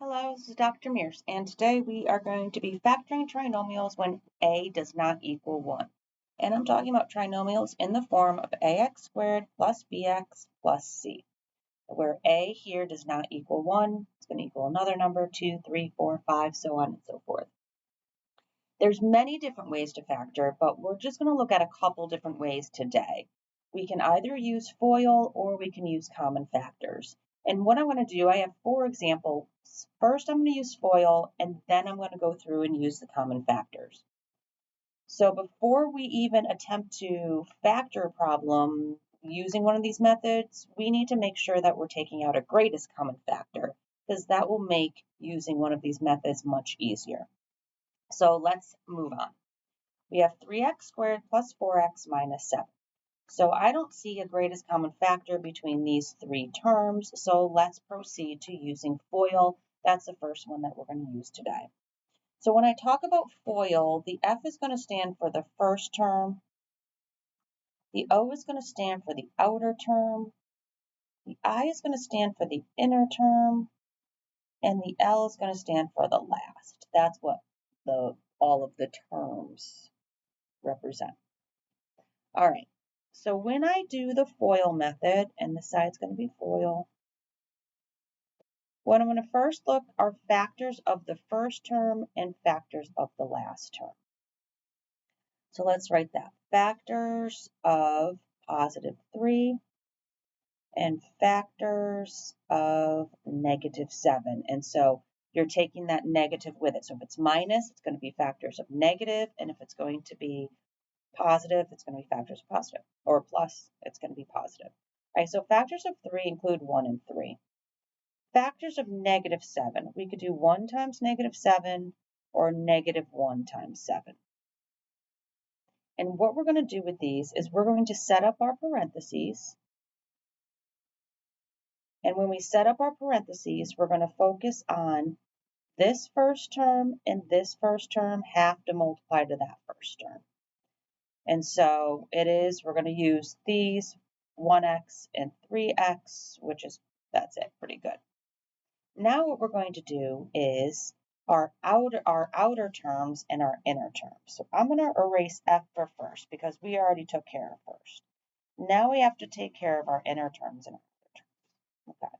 Hello, this is Dr. Mears, and today we are going to be factoring trinomials when a does not equal 1. And I'm talking about trinomials in the form of ax squared plus bx plus c, where a here does not equal 1. It's going to equal another number, 2, 3, 4, 5, so on and so forth. There's many different ways to factor, but we're just going to look at a couple different ways today. We can either use FOIL or we can use common factors. And what I'm going to do, I have 4 examples. First, I'm going to use FOIL, and then I'm going to go through and use the common factors. So before we even attempt to factor a problem using one of these methods, we need to make sure that we're taking out a greatest common factor, because that will make using one of these methods much easier. So let's move on. We have 3x squared plus 4x minus 7. So I don't see a greatest common factor between these 3 terms, so let's proceed to using FOIL. That's the first one that we're going to use today. So when I talk about FOIL, the F is going to stand for the first term, the O is going to stand for the outer term, the I is going to stand for the inner term, and the L is going to stand for the last. That's what all of the terms represent. All right, so when I do the FOIL method, and this side's going to be FOIL, what I'm going to first look are factors of the first term and factors of the last term. So let's write that. Factors of positive 3 and factors of negative 7. And so you're taking that negative with it. So if it's minus, it's going to be factors of negative, and if it's going to be positive, it's going to be factors of positive, or plus, it's going to be positive. All right, so factors of 3 include 1 and 3. Factors of negative 7, we could do 1 times negative 7 or negative 1 times 7. And what we're going to do with these is we're going to set up our parentheses. And when we set up our parentheses, we're going to focus on this first term and this first term have to multiply to that first term. And so we're going to use these 1x and 3x, that's it, pretty good. Now what we're going to do is our outer terms and our inner terms. So I'm going to erase F for first because we already took care of first. Now we have to take care of our inner terms and our outer terms. Okay.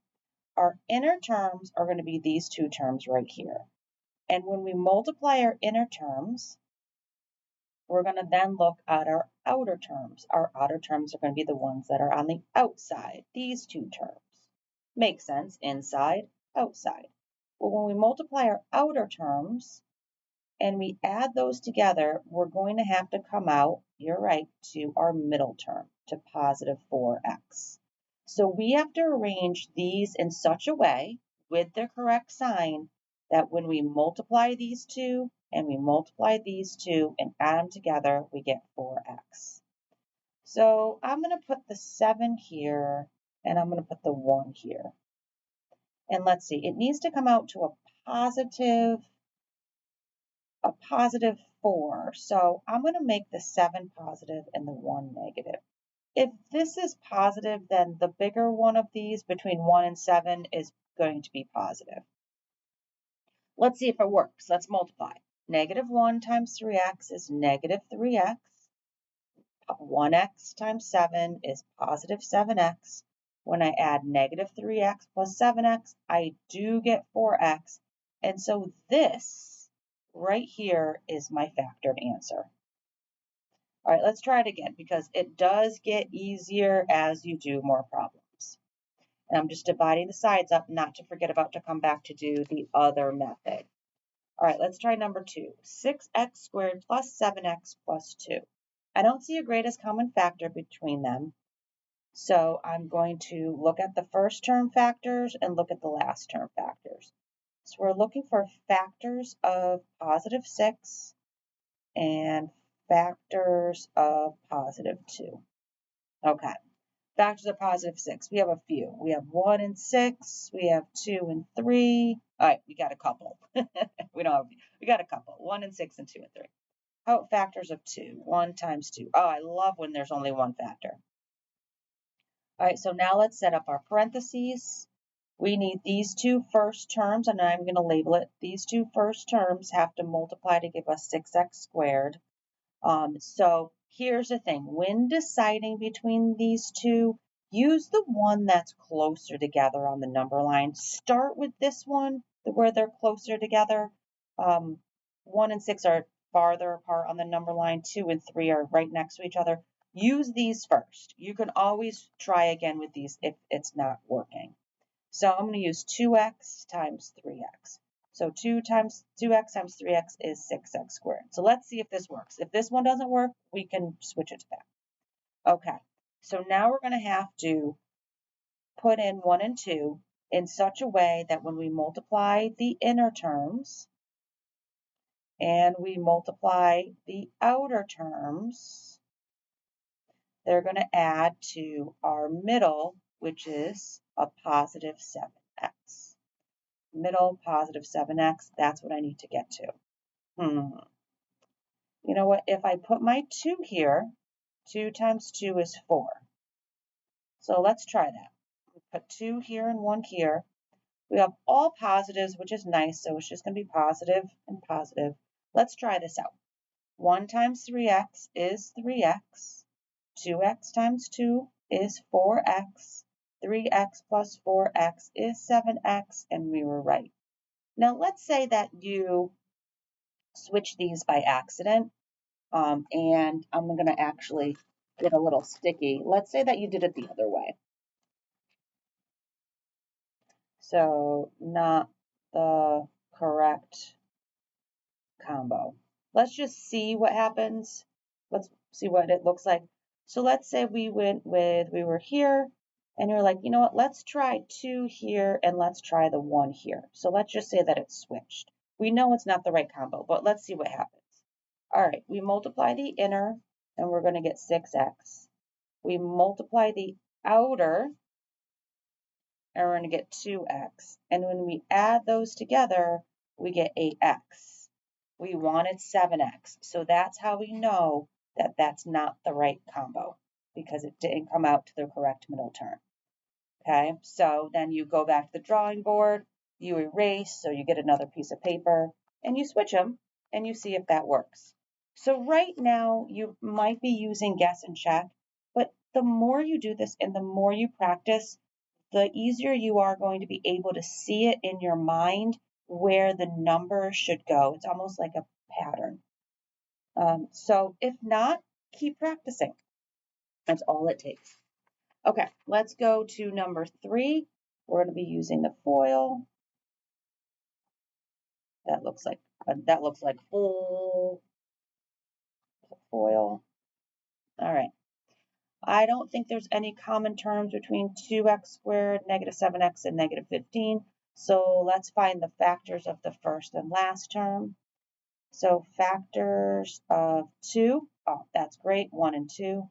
Our inner terms are going to be these 2 terms right here. And when we multiply our inner terms, we're going to then look at our outer terms. Our outer terms are going to be the ones that are on the outside, these 2 terms. Makes sense, inside, outside. Well, when we multiply our outer terms and we add those together, we're going to have to come out, you're right, to our middle term, to positive 4x. So we have to arrange these in such a way, with the correct sign, that when we multiply these 2 and we multiply these 2 and add them together, we get 4x. So I'm going to put the 7 here and I'm going to put the 1 here. And let's see, it needs to come out to a positive 4. So I'm going to make the 7 positive and the 1 negative. If this is positive, then the bigger one of these between 1 and 7 is going to be positive. Let's see if it works. Let's multiply. Negative 1 times 3x is negative 3x. 1x times 7 is positive 7x. When I add negative 3x plus 7x, I do get 4x. And so this right here is my factored answer. All right, let's try it again because it does get easier as you do more problems. And I'm just dividing the sides up, not to forget about to come back to do the other method. All right, let's try number 2. 6x squared plus 7x plus 2. I don't see a greatest common factor between them. So I'm going to look at the first term factors and look at the last term factors. So we're looking for factors of positive 6 and factors of positive 2. Okay, factors of positive 6. We have a few. We have 1 and 6. We have 2 and 3. All right, we got a couple. We got a couple. 1 and 6 and 2 and 3. How about factors of 2? 1 times 2. Oh, I love when there's only one factor. All right, so now let's set up our parentheses. We need these two first terms, and I'm going to label it. These two first terms have to multiply to give us 6x squared. So here's the thing. When deciding between these two, use the one that's closer together on the number line. Start with this one where they're closer together. 1 and 6 are farther apart on the number line. 2 and 3 are right next to each other. Use these first. You can always try again with these if it's not working. So I'm going to use 2x times 3x. So 2x times 3x is 6x squared. So let's see if this works. If this one doesn't work, we can switch it to that. Okay, so now we're going to have to put in 1 and 2 in such a way that when we multiply the inner terms and we multiply the outer terms, they're going to add to our middle, which is a positive 7x. Middle, positive 7x, that's what I need to get to. You know what, if I put my 2 here, 2 times 2 is 4. So let's try that. We put 2 here and 1 here. We have all positives, which is nice, so it's just going to be positive and positive. Let's try this out. 1 times 3x is 3x. 2x times 2 is 4x. 3x plus 4x is 7x, and we were right. Now let's say that you switch these by accident, and I'm going to actually get a little sticky. Let's say that you did it the other way. So not the correct combo. Let's just see what happens. Let's see what it looks like. So let's say we were here, and you're like, you know what, let's try 2 here, and let's try the 1 here. So let's just say that it's switched. We know it's not the right combo, but let's see what happens. All right, we multiply the inner, and we're going to get 6x. We multiply the outer, and we're going to get 2x. And when we add those together, we get 8x. We wanted 7x. So that's how we know that that's not the right combo, because it didn't come out to the correct middle term. Okay, so then you go back to the drawing board, you erase, so you get another piece of paper, and you switch them, and you see if that works. So right now, you might be using guess and check, but the more you do this and the more you practice, the easier you are going to be able to see it in your mind where the number should go. It's almost like a pattern. So if not, keep practicing. That's all it takes. Okay, let's go to number 3. We're going to be using the foil. That looks like full foil. All right. I don't think there's any common terms between 2x squared, negative 7x, and negative 15. So let's find the factors of the first and last term. So factors of 2, oh, that's great, 1 and 2.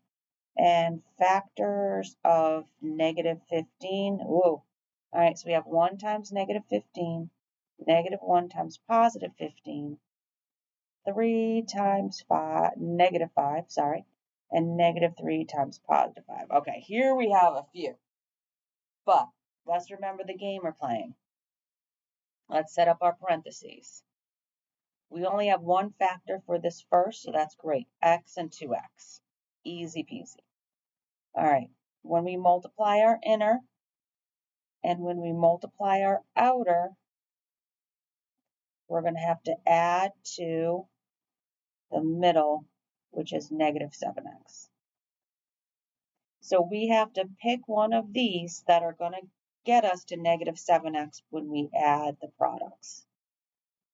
And factors of negative 15, whoa. All right, so we have 1 times negative 15, negative 1 times positive 15, 3 times 5, negative 5, sorry, and negative 3 times positive 5. Okay, here we have a few. But let's remember the game we're playing. Let's set up our parentheses. We only have one factor for this first, so that's great. X and 2x. Easy peasy. All right, when we multiply our inner and when we multiply our outer, we're going to have to add to the middle, which is negative 7x. So we have to pick one of these that are going to get us to negative 7x when we add the products.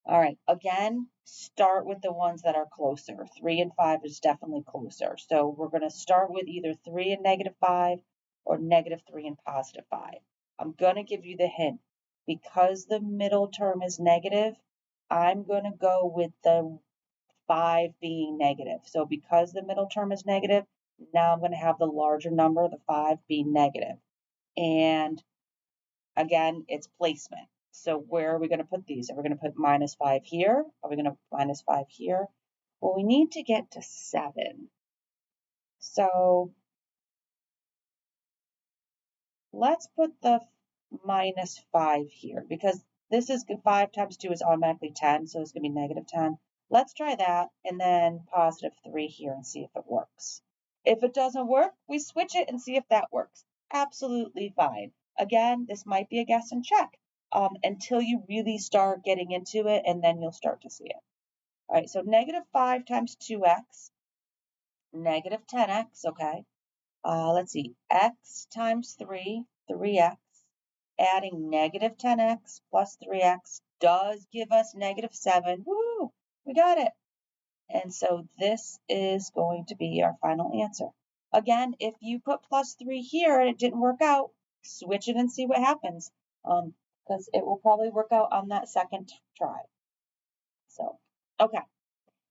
All right, again, start with the ones that are closer. 3 and 5 is definitely closer. So we're going to start with either 3 and negative 5 or negative 3 and positive 5. I'm going to give you the hint. Because the middle term is negative, I'm going to go with the 5 being negative. So because the middle term is negative, now I'm going to have the larger number, the 5, be negative. And again, it's placement. So where are we going to put these? Are we going to put minus 5 here? Are we going to put minus 5 here? Well, we need to get to 7. So let's put the minus 5 here because this is 5 times 2 is automatically 10, so it's going to be negative 10. Let's try that and then positive 3 here and see if it works. If it doesn't work, we switch it and see if that works. Absolutely fine. Again, this might be a guess and check until you really start getting into it, and then you'll start to see it. All right, so negative 5 times 2x, negative 10x, okay. Let's see, x times 3, 3x, adding negative 10x plus 3x does give us negative 7. Woo, we got it. And so this is going to be our final answer. Again, if you put plus 3 here and it didn't work out, switch it and see what happens, because it will probably work out on that second try. So, okay.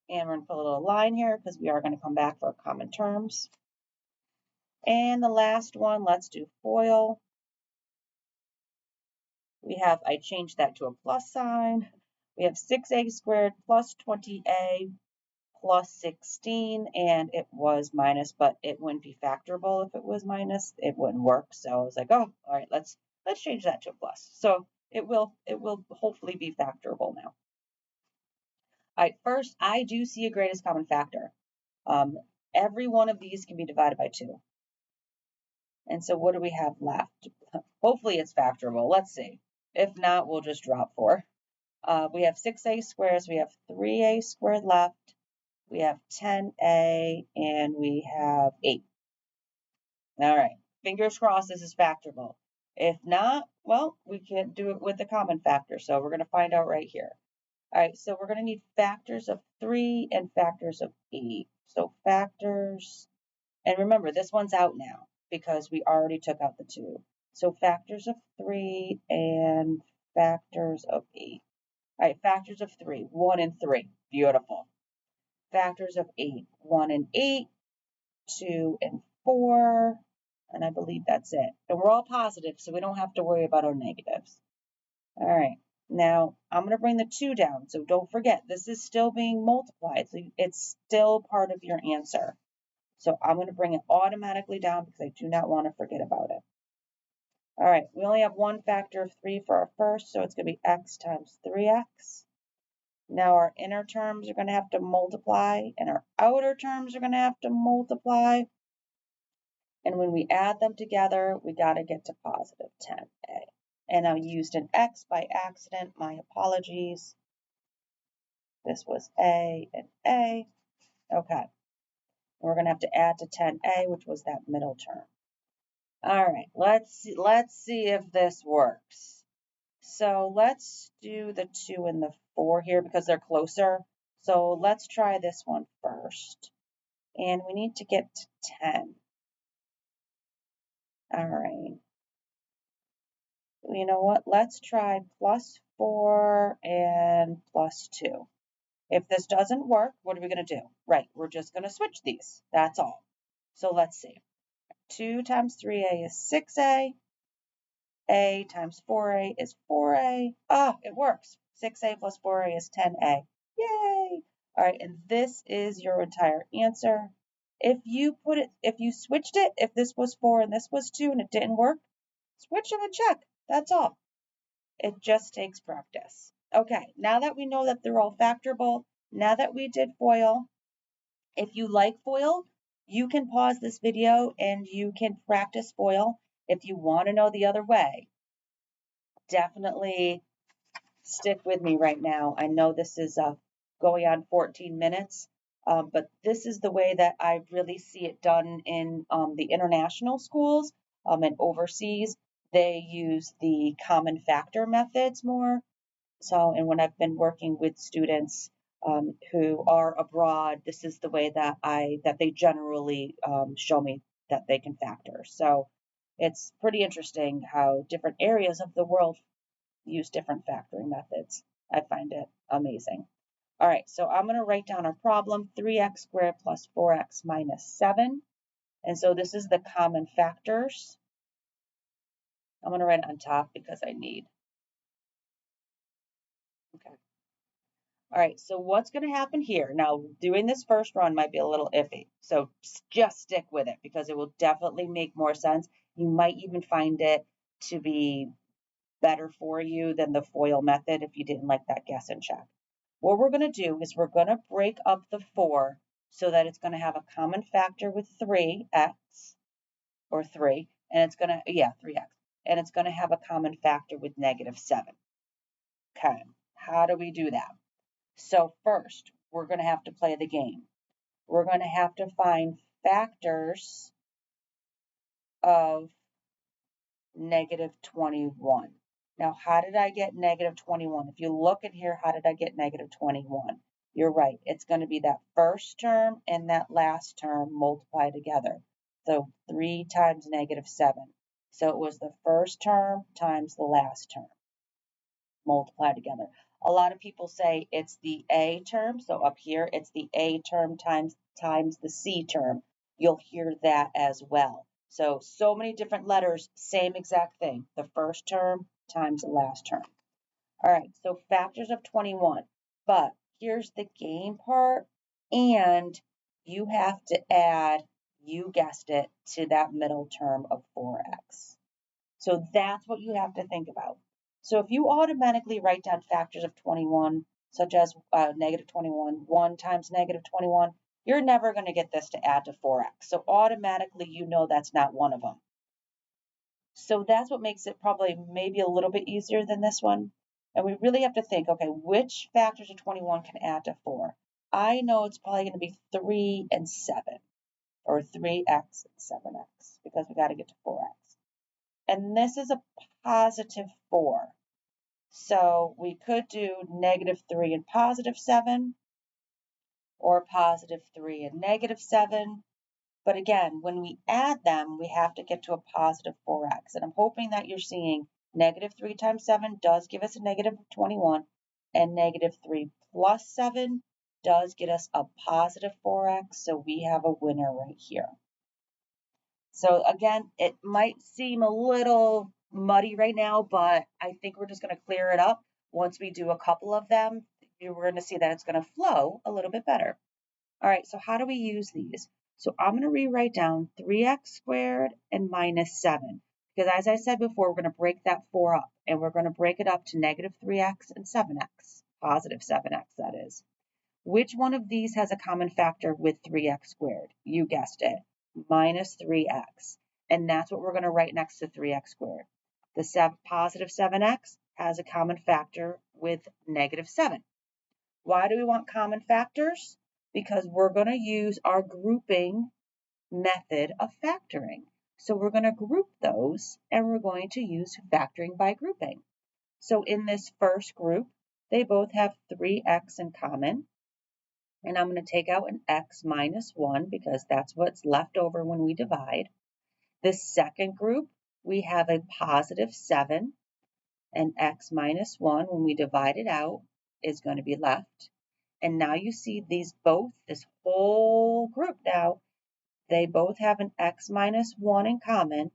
And we're going to put a little line here because we are going to come back for common terms. And the last one, let's do FOIL. We have, I changed that to a plus sign. We have 6a squared plus 20a plus 16, and it was minus, but it wouldn't be factorable if it was minus. It wouldn't work. So I was like, oh, all right, let's change that to a plus. So it will hopefully be factorable now. All right, first, I do see a greatest common factor. Every one of these can be divided by 2. And so what do we have left? Hopefully it's factorable. Let's see. If not, we'll just drop 4. We have 6a squared, so we have 3a squared left. We have 10a, and we have 8. All right, fingers crossed this is factorable. If not, well, we can do it with the common factor, so we're going to find out right here. All right, so we're going to need factors of 3 and factors of 8. So factors, and remember, this one's out now because we already took out the 2. So factors of 3 and factors of 8. All right, factors of 3, 1 and 3. Beautiful. Factors of 8, 1 and 8, 2 and 4, and I believe that's it. And we're all positive, so we don't have to worry about our negatives. All right, now I'm going to bring the 2 down. So don't forget, this is still being multiplied, so it's still part of your answer. So I'm going to bring it automatically down because I do not want to forget about it. All right, we only have one factor of 3 for our first, so it's going to be x times 3x. Now our inner terms are going to have to multiply, and our outer terms are going to have to multiply. And when we add them together, we got to get to positive 10a. And I used an x by accident. My apologies. This was a and a. Okay. We're going to have to add to 10a, which was that middle term. All right, let's see if this works. So let's do the 2 and the 4 here because they're closer. So let's try this one first. And we need to get to 10. All right. You know what? Let's try plus 4 and plus 2. If this doesn't work, what are we going to do? Right, we're just going to switch these. That's all. So let's see. 2 times 3a is 6a. A times 4a is 4a. Ah, it works. 6a plus 4a is 10a. Yay! All right, and this is your entire answer. If you switched it, if this was 4 and this was 2 and it didn't work, switch them and check. That's all. It just takes practice. Okay, now that we know that they're all factorable, now that we did FOIL, if you like FOIL, you can pause this video and you can practice FOIL. If you want to know the other way, definitely stick with me right now. I know this is going on 14 minutes, but this is the way that I really see it done in the international schools and overseas. They use the common factor methods more. So, and when I've been working with students who are abroad, this is the way that they generally show me that they can factor. So it's pretty interesting how different areas of the world use different factoring methods. I find it amazing. All right, so I'm going to write down our problem, 3x squared plus 4x minus 7. And so this is the common factors. I'm going to write it on top because I need. Okay. All right, so what's going to happen here? Now, doing this first run might be a little iffy, so just stick with it because it will definitely make more sense. You might even find it to be better for you than the FOIL method if you didn't like that guess and check. What we're going to do is we're going to break up the 4 so that it's going to have a common factor with 3x, or 3, and it's going to, 3x, and it's going to have a common factor with -7. Okay, how do we do that? So first, we're going to have to play the game. We're going to have to find factors of -21. Now, how did I get -21? If you look in here, how did I get -21? You're right. It's going to be that first term and that last term multiplied together. So 3 times -7. So it was the first term times the last term multiplied together. A lot of people say it's the A term. So up here, it's the A term times the C term. You'll hear that as well. So many different letters, same exact thing. The first term times the last term. All right, so factors of 21. But here's the game part. And you have to add, you guessed it, to that middle term of 4x. So that's what you have to think about. So if you automatically write down factors of 21, such as -21, 1 times -21, you're never going to get this to add to 4x. So automatically you know that's not one of them. So that's what makes it probably maybe a little bit easier than this one. And we really have to think, okay, which factors of 21 can add to 4? I know it's probably going to be 3 and 7, or 3x and 7x, because we got to get to 4x. And this is a positive 4. So we could do -3 and +7, or +3 and -7. But again, when we add them, we have to get to a positive 4x. And I'm hoping that you're seeing -3 times 7 does give us a -21, and -3 plus 7 does get us a positive 4x. So we have a winner right here. So again, it might seem a little muddy right now, but I think we're just going to clear it up. Once we do a couple of them, we're going to see that it's going to flow a little bit better. All right, so how do we use these? So I'm going to rewrite down 3x squared and -7. Because as I said before, we're going to break that 4 up, and we're going to break it up to -3x and 7x, positive 7x that is. Which one of these has a common factor with 3x squared? You guessed it, -3x. And that's what we're going to write next to 3x squared. The positive 7x has a common factor with -7. Why do we want common factors? Because we're going to use our grouping method of factoring. So we're going to group those, and we're going to use factoring by grouping. So in this first group, they both have 3x in common. And I'm going to take out an x minus 1 because that's what's left over when we divide. The second group, we have a positive 7, and x minus 1 when we divide it out is going to be left. And now you see these both, this whole group now, they both have an x minus 1 in common.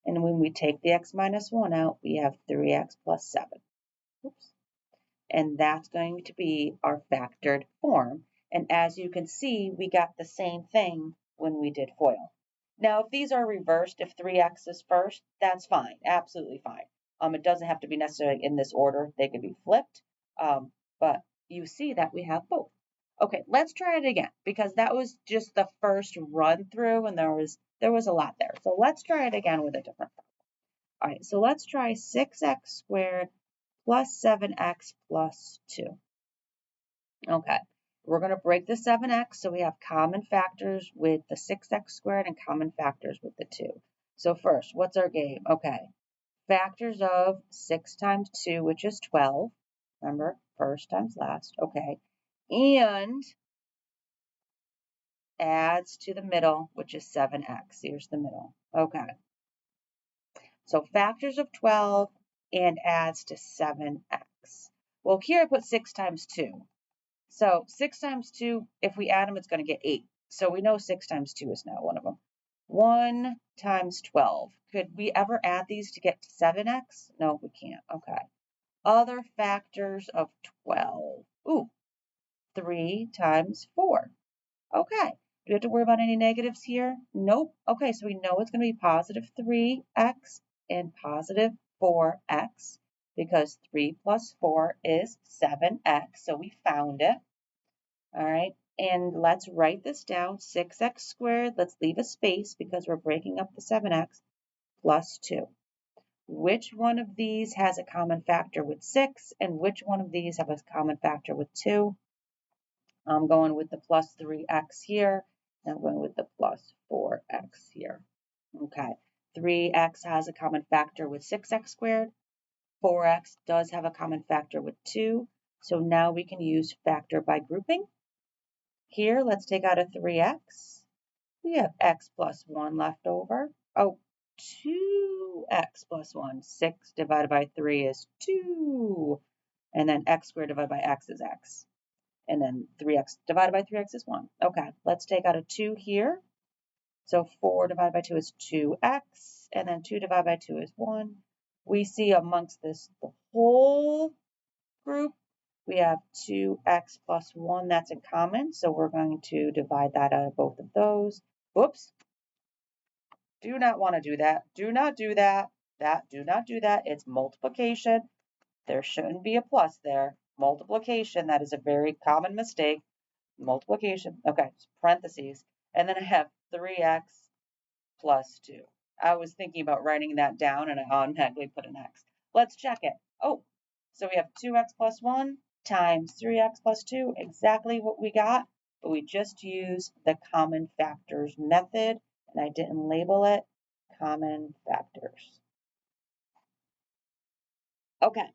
And when we take the x minus 1 out, we have 3x plus 7. Oops. And that's going to be our factored form. And as you can see, we got the same thing when we did FOIL. Now, if these are reversed, if 3x is first, that's fine, absolutely fine. It doesn't have to be necessarily in this order. They could be flipped, but you see that we have both. Okay, let's try it again because that was just the first run through and there was a lot there. So let's try it again with a different problem. All right, so let's try 6x squared plus 7x plus 2. Okay, we're going to break the 7x, so we have common factors with the 6x squared and common factors with the 2. So first, what's our game? Okay, factors of 6 times 2, which is 12. Remember, first times last. Okay, and adds to the middle, which is 7x. Here's the middle. Okay, so factors of 12 and adds to 7x. Well, here I put 6 times 2. So 6 times 2, if we add them, it's going to get 8. So we know 6 times 2 is now one of them. 1 times 12. Could we ever add these to get to 7x? No, we can't. Okay. Other factors of 12. Ooh, 3 times 4. Okay. Do we have to worry about any negatives here? Nope. Okay, so we know it's going to be positive 3x and positive 4x because 3 plus 4 is 7x. So we found it. All right. And let's write this down. 6x squared. Let's leave a space because we're breaking up the 7x plus 2. Which one of these has a common factor with 6 and which one of these have a common factor with 2? I'm going with the plus 3x here, and I'm going with the plus 4x here. Okay, 3x has a common factor with 6x squared. 4x does have a common factor with 2, so now we can use factor by grouping. Here, let's take out a 3x. We have x plus 1 left over. Oh, 2x plus 1. 6 divided by 3 is 2. And then x squared divided by x is x. And then 3x divided by 3x is 1. Okay, let's take out a 2 here. So 4 divided by 2 is 2x. And then 2 divided by 2 is 1. We see amongst this the whole group, we have 2x plus 1. That's in common. So we're going to divide that out of both of those. Whoops. Do not want to do that. Do not do that. Do not do that. It's multiplication. There shouldn't be a plus there. Multiplication, that is a very common mistake. Multiplication. Okay, parentheses. And then I have 3x plus 2. I was thinking about writing that down and I automatically put an x. Let's check it. Oh, so we have 2x plus 1 times 3x plus 2, exactly what we got, but we just used the common factors method, and I didn't label it common factors. Okay,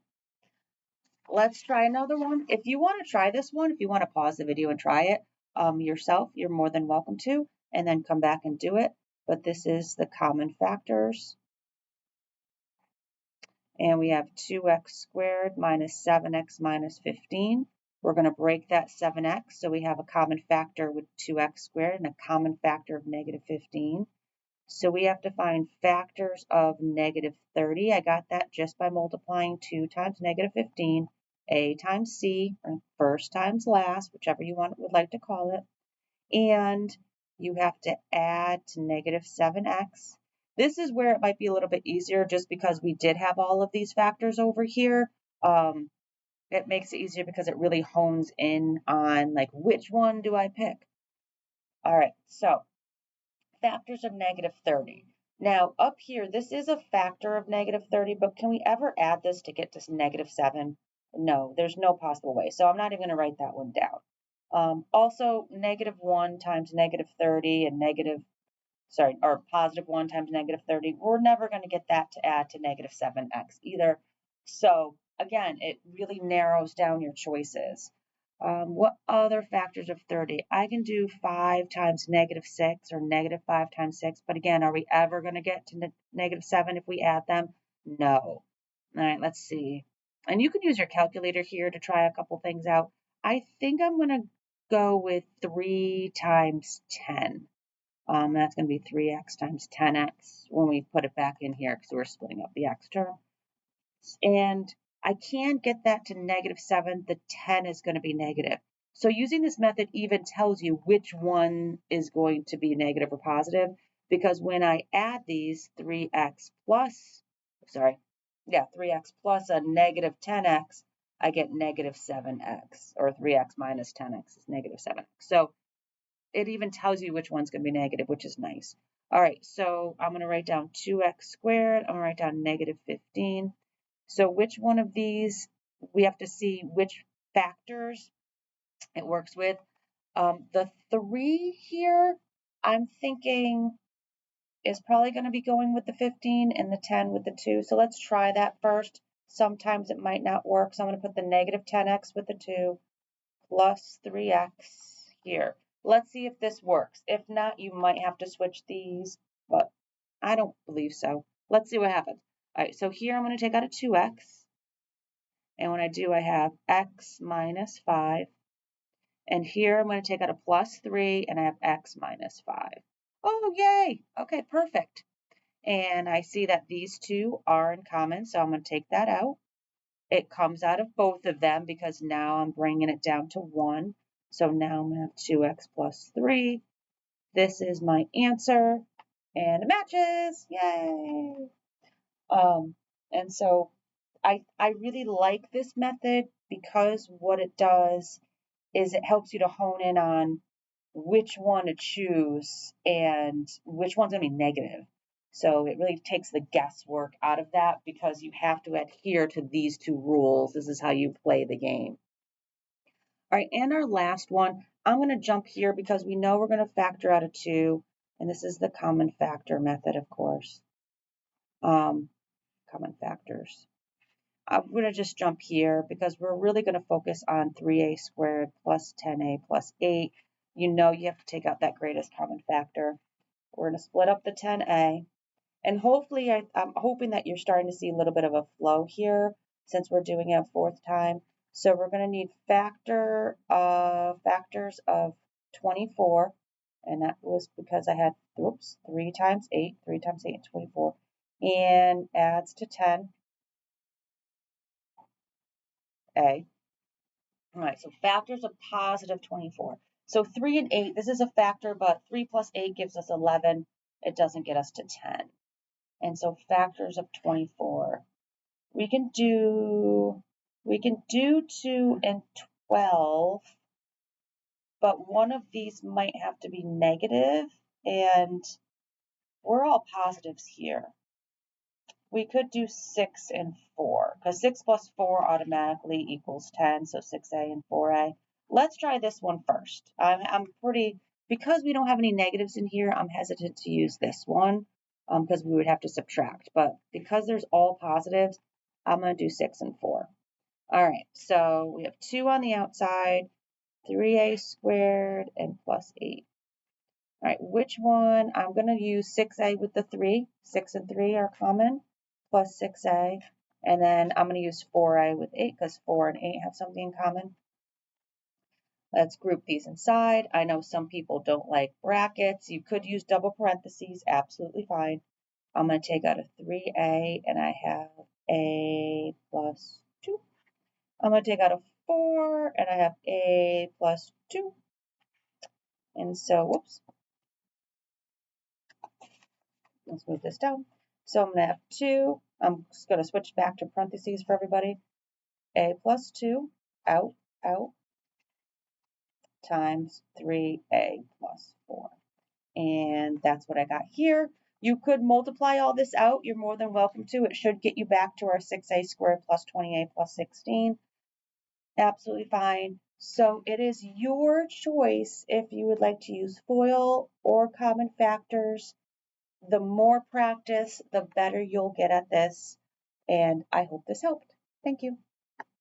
let's try another one. If you want to try this one, if you want to pause the video and try it yourself, you're more than welcome to, and then come back and do it. But this is the common factors. And we have 2x squared minus 7x minus 15. We're going to break that 7x, so we have a common factor with 2x squared and a common factor of negative 15. So we have to find factors of negative 30. I got that just by multiplying 2 times negative 15, a times c, or first times last, whichever you would like to call it. And you have to add to negative 7x. This is where it might be a little bit easier just because we did have all of these factors over here. It makes it easier because it really hones in on like which one do I pick. All right, so factors of negative 30. Now up here, this is a factor of negative 30, but can we ever add this to get to negative 7? No, there's no possible way. So I'm not even going to write that one down. Also, negative 1 times negative 30 and positive 1 times negative 30, we're never going to get that to add to negative 7x either. So again, it really narrows down your choices. What other factors of 30? I can do 5 times negative 6 or negative 5 times 6, but again, are we ever going to get to negative 7 if we add them? No. All right, let's see. And you can use your calculator here to try a couple things out. I think I'm going to go with 3 times 10. That's going to be 3x times 10x when we put it back in here because we're splitting up the x term. And I can't get that to negative 7. The 10 is going to be negative. So using this method even tells you which one is going to be negative or positive, because when I add these 3x plus a negative 10x, I get negative 7x, or 3x minus 10x is negative 7x. So it even tells you which one's going to be negative, which is nice. All right, so I'm going to write down 2x squared. I'm going to write down negative 15. So which one of these, we have to see which factors it works with. The 3 here, I'm thinking is probably going to be going with the 15 and the 10 with the 2. So let's try that first. Sometimes it might not work. So I'm going to put the negative 10x with the 2 plus 3x here. Let's see if this works. If not, you might have to switch these, but I don't believe so. Let's see what happens. All right, so here I'm going to take out a 2x. And when I do, I have x minus 5. And here I'm going to take out a plus 3, and I have x minus 5. Oh, yay! Okay, perfect. And I see that these two are in common, so I'm going to take that out. It comes out of both of them because now I'm bringing it down to 1. So now I'm going to have 2x plus 3. This is my answer, and it matches. Yay! And so I really like this method because what it does is it helps you to hone in on which one to choose and which one's going to be negative. So it really takes the guesswork out of that because you have to adhere to these two rules. This is how you play the game. All right, and our last one, I'm going to jump here because we know we're going to factor out of 2, and this is the common factor method, of course. Common factors. I'm going to just jump here because we're really going to focus on 3a squared plus 10a plus 8. You know you have to take out that greatest common factor. We're going to split up the 10a. And hopefully, I'm hoping that you're starting to see a little bit of a flow here since we're doing it a fourth time. So we're going to need factors of 24. And that was because I had, 3 times 8. 3 times 8 is 24. And adds to 10a. All right, so factors of positive 24. So 3 and 8, this is a factor, but 3 plus 8 gives us 11. It doesn't get us to 10. And so factors of 24. We can do 2 and 12, but one of these might have to be negative, and we're all positives here. We could do 6 and 4, because 6 plus 4 automatically equals 10, so 6a and 4a. Let's try this one first. Because we don't have any negatives in here, I'm hesitant to use this one, because we would have to subtract. But because there's all positives, I'm going to do 6 and 4. All right, so we have 2 on the outside, 3a squared, and plus 8. All right, which one? I'm going to use 6a with the 3. 6 and 3 are common, plus 6a. And then I'm going to use 4a with 8 because 4 and 8 have something in common. Let's group these inside. I know some people don't like brackets. You could use double parentheses, absolutely fine. I'm going to take out a 3a, and I have a plus 2. I'm going to take out a 4, and I have a plus 2. And so, whoops. Let's move this down. So I'm going to have 2. I'm just going to switch back to parentheses for everybody. A plus 2, out, times 3a plus 4. And that's what I got here. You could multiply all this out. You're more than welcome to. It should get you back to our 6a squared plus 20a plus 16. Absolutely fine. So it is your choice if you would like to use FOIL or common factors. The more practice, the better you'll get at this. And I hope this helped. Thank you.